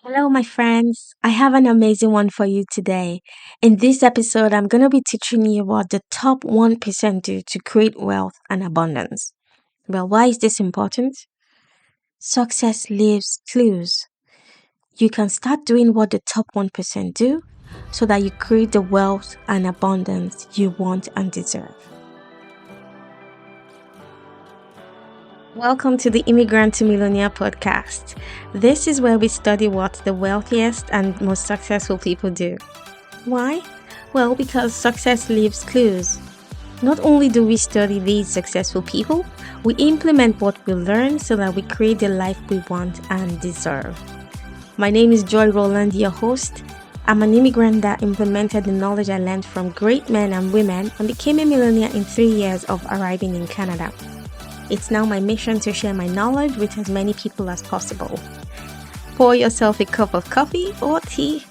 Hello, my friends. I have an amazing one for you today. In this episode, I'm going to be teaching you what the top 1% do to create wealth and abundance. Well, why is this important? Success leaves clues. You can start doing what the top 1% do so that you create the wealth and abundance you want and deserve. Welcome to the Immigrant to Millionaire podcast. This is where we study what the wealthiest and most successful people do. Why? Well, because success leaves clues. Not only do we study these successful people, we implement what we learn so that we create the life we want and deserve. My name is Joy Roland, your host. I'm an immigrant that implemented the knowledge I learned from great men and women and became a millionaire in 3 years of arriving in Canada. It's now my mission to share my knowledge with as many people as possible. Pour yourself a cup of coffee or tea.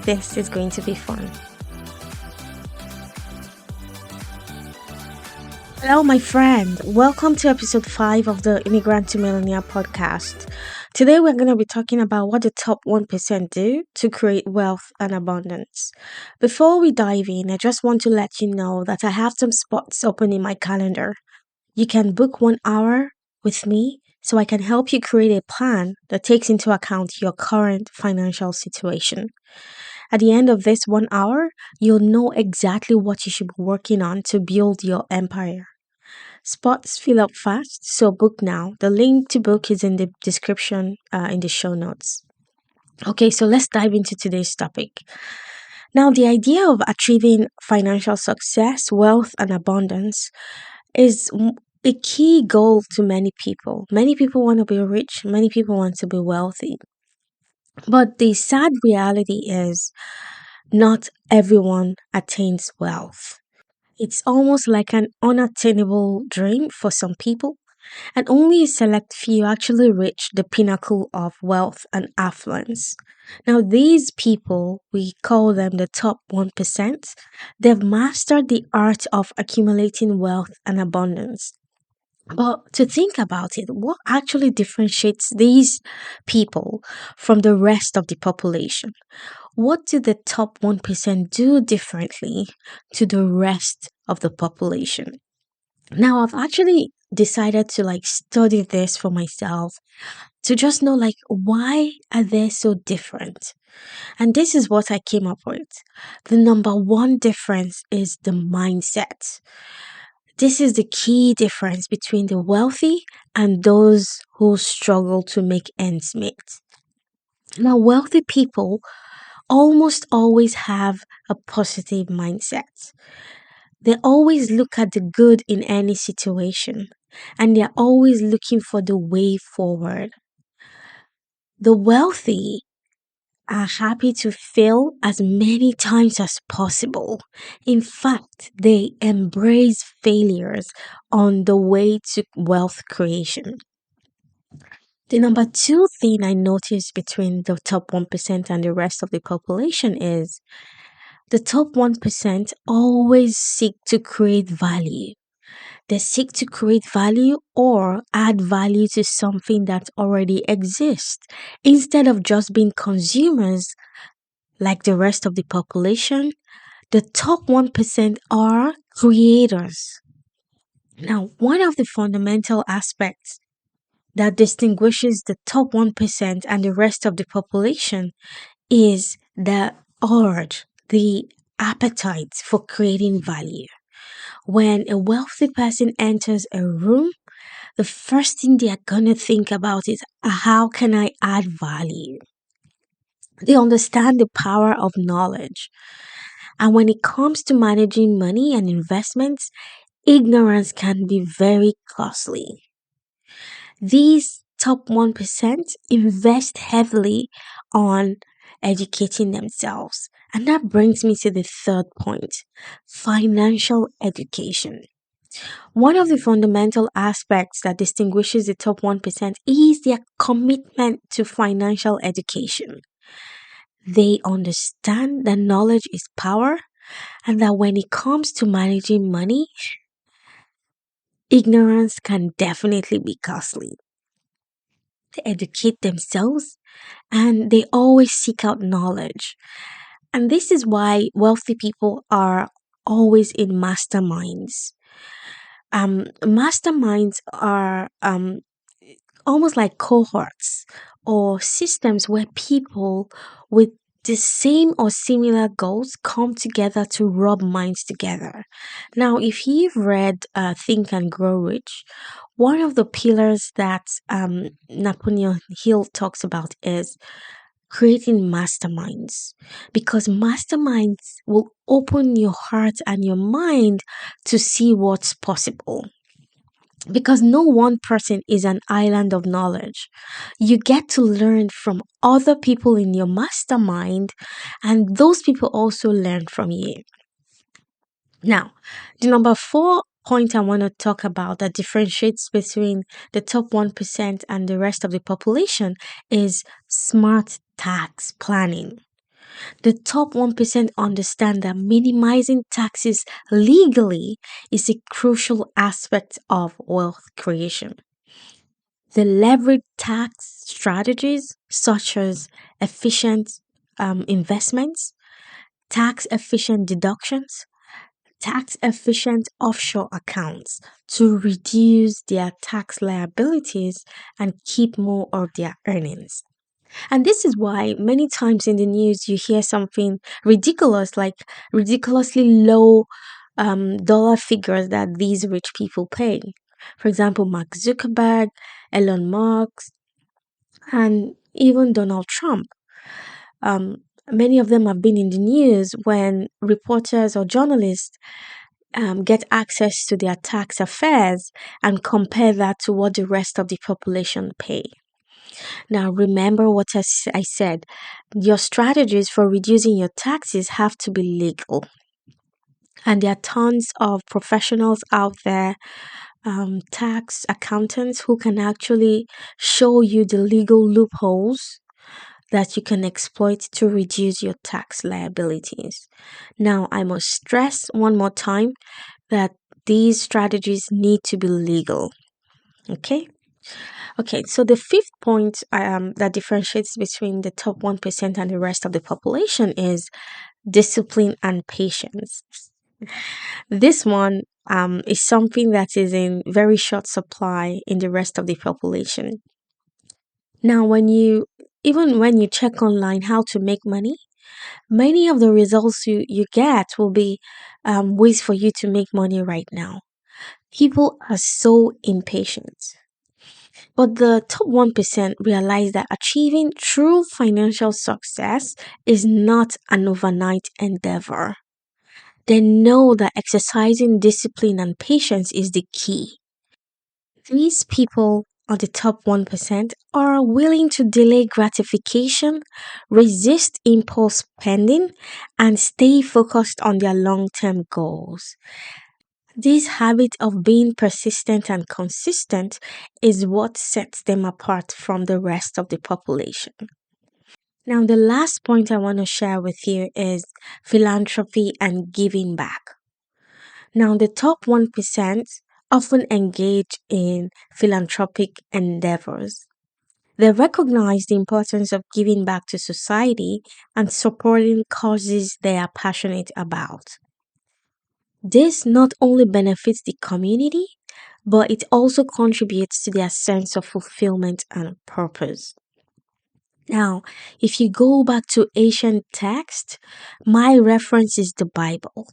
This is going to be fun. Hello, my friend. Welcome to episode 5 of the Immigrant to Millionaire podcast. Today, we're going to be talking about what the top 1% do to create wealth and abundance. Before we dive in, I just want to let you know that I have some spots open in my calendar. You can book 1 hour with me so I can help you create a plan that takes into account your current financial situation. At the end of this 1 hour, you'll know exactly what you should be working on to build your empire. Spots fill up fast, so book now. The link to book is in the description in the show notes. Okay, so let's dive into today's topic. Now, the idea of achieving financial success, wealth, and abundance is a key goal to many people. Many people want to be rich, many people want to be wealthy. But the sad reality is not everyone attains wealth. It's almost like an unattainable dream for some people, and only a select few actually reach the pinnacle of wealth and affluence. Now, these people, we call them the top 1%, they've mastered the art of accumulating wealth and abundance. But to think about it, what actually differentiates these people from the rest of the population? What do the top 1% do differently to the rest of the population? Now, I've actually decided to study this for myself to just know why are they so different? And this is what I came up with. The number one difference is the mindset. This is the key difference between the wealthy and those who struggle to make ends meet. Now, wealthy people almost always have a positive mindset. They always look at the good in any situation and they're always looking for the way forward. The wealthy are happy to fail as many times as possible. In fact, they embrace failures on the way to wealth creation. The number two thing I noticed between the top 1% and the rest of the population is the top 1% always seek to create value. They seek to create value or add value to something that already exists instead of just being consumers like the rest of the population. The top 1% are creators. Now, one of the fundamental aspects that distinguishes the top 1% and the rest of the population is the urge, the appetite for creating value. When a wealthy person enters a room, the first thing they are going to think about is how can I add value? They understand the power of knowledge. And when it comes to managing money and investments, ignorance can be very costly. These top 1% invest heavily on educating themselves. And that brings me to the third point, financial education. One of the fundamental aspects that distinguishes the top 1% is their commitment to financial education. They understand that knowledge is power and that when it comes to managing money, ignorance can definitely be costly. They educate themselves and they always seek out knowledge. And this is why wealthy people are always in masterminds. Masterminds are almost like cohorts or systems where people with the same or similar goals come together to rub minds together. Now, if you've read Think and Grow Rich, one of the pillars that Napoleon Hill talks about is creating masterminds, because masterminds will open your heart and your mind to see what's possible, because no one person is an island of knowledge. You get to learn from other people in your mastermind, and those people also learn from you. Now, the number four point I want to talk about that differentiates between the top 1% and the rest of the population is smart tax planning. The top 1% understand that minimizing taxes legally is a crucial aspect of wealth creation. The leverage tax strategies, such as efficient investments, tax efficient deductions, tax efficient offshore accounts to reduce their tax liabilities and keep more of their earnings. And this is why many times in the news you hear something ridiculous, like ridiculously low dollar figures that these rich people pay. For example, Mark Zuckerberg, Elon Musk, and even Donald Trump. Many of them have been in the news when reporters or journalists get access to their tax affairs and compare that to what the rest of the population pay. Now, remember what I said. Your strategies for reducing your taxes have to be legal. And there are tons of professionals out there, tax accountants, who can actually show you the legal loopholes that you can exploit to reduce your tax liabilities. Now, I must stress one more time that these strategies need to be legal. Okay? Okay, so the fifth point that differentiates between the top 1% and the rest of the population is discipline and patience. This one is something that is in very short supply in the rest of the population. Now, even when you check online how to make money, many of the results you get will be ways for you to make money right now. People are so impatient. But the top 1% realize that achieving true financial success is not an overnight endeavor. They know that exercising discipline and patience is the key. These people on the top 1% are willing to delay gratification, resist impulse spending, and stay focused on their long term goals. This habit of being persistent and consistent is what sets them apart from the rest of the population. Now, the last point I want to share with you is philanthropy and giving back. Now, the top 1% often engage in philanthropic endeavors. They recognize the importance of giving back to society and supporting causes they are passionate about. This not only benefits the community, but it also contributes to their sense of fulfillment and purpose. Now, if you go back to ancient text, my reference is the Bible.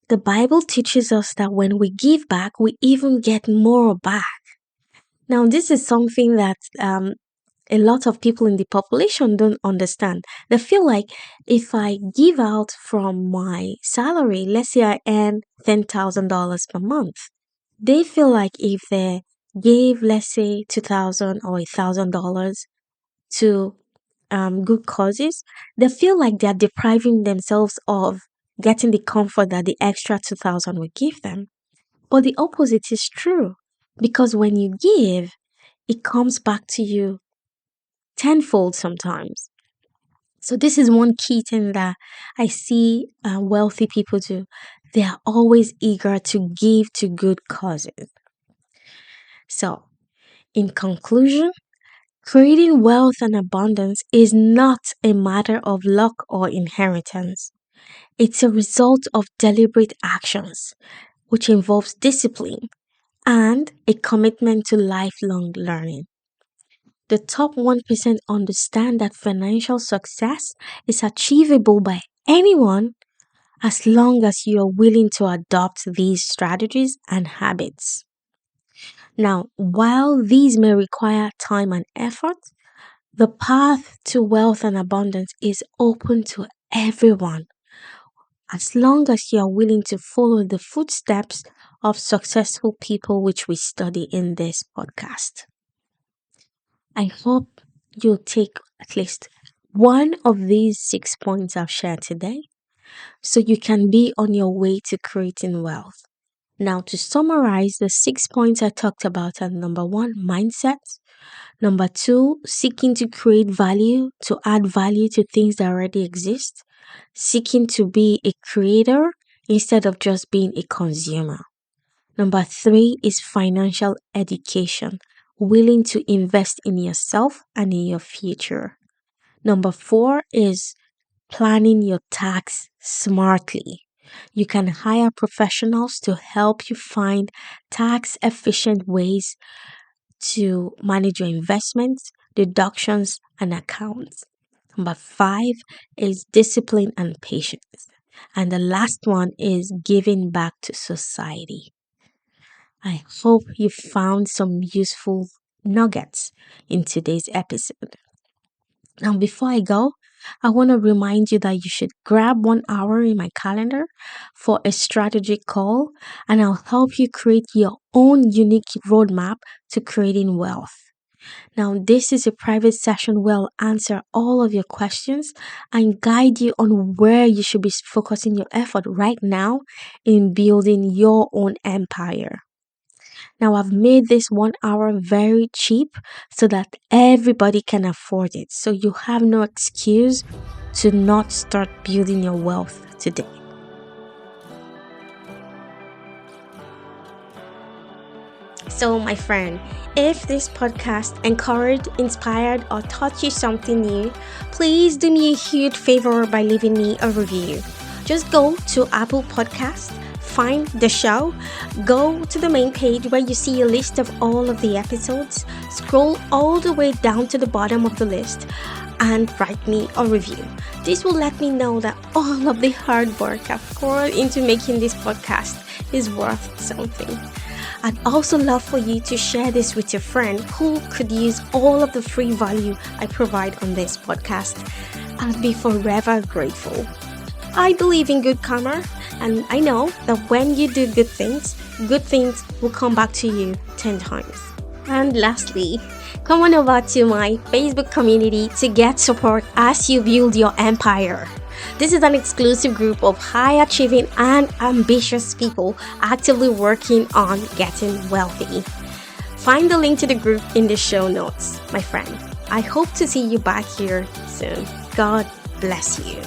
The Bible teaches us that when we give back, we even get more back. Now, this is something that a lot of people in the population don't understand. They feel like if I give out from my salary, let's say I earn $10,000 per month, they feel like if they gave, let's say, 2,000 or $1,000 to good causes, they feel like they're depriving themselves of getting the comfort that the extra 2,000 will give them. But the opposite is true, because when you give, it comes back to you tenfold sometimes. So this is one key thing that I see wealthy people do. They are always eager to give to good causes. So, in conclusion, Creating wealth and abundance is not a matter of luck or inheritance. It's a result of deliberate actions, which involves discipline and a commitment to lifelong learning. The top 1% understand that financial success is achievable by anyone as long as you are willing to adopt these strategies and habits. Now, while these may require time and effort, the path to wealth and abundance is open to everyone as long as you are willing to follow the footsteps of successful people, which we study in this podcast. I hope you'll take at least one of these 6 points I've shared today so you can be on your way to creating wealth. Now, to summarize, the 6 points I talked about are: number one, mindset; number two, seeking to create value, to add value to things that already exist; seeking to be a creator instead of just being a consumer. Number three is financial education, willing to invest in yourself and in your future. Number four is planning your tax smartly. You can hire professionals to help you find tax efficient ways to manage your investments, deductions, and accounts. Number five is discipline and patience. And the last one is giving back to society. I hope you found some useful nuggets in today's episode. Now, before I go, I want to remind you that you should grab 1 hour in my calendar for a strategic call, and I'll help you create your own unique roadmap to creating wealth. Now, this is a private session where I'll answer all of your questions and guide you on where you should be focusing your effort right now in building your own empire. Now, I've made this 1 hour very cheap so that everybody can afford it. So you have no excuse to not start building your wealth today. So, my friend, if this podcast encouraged, inspired, or taught you something new, please do me a huge favor by leaving me a review. Just go to Apple Podcasts, find the show, go to the main page where you see a list of all of the episodes, scroll all the way down to the bottom of the list, and write me a review. This will let me know that all of the hard work I've poured into making this podcast is worth something. I'd also love for you to share this with your friend who could use all of the free value I provide on this podcast. I'd be forever grateful. I believe in good karma, and I know that when you do good things will come back to you 10 times. And lastly, come on over to my Facebook community to get support as you build your empire. This is an exclusive group of high-achieving and ambitious people actively working on getting wealthy. Find the link to the group in the show notes, my friend. I hope to see you back here soon. God bless you.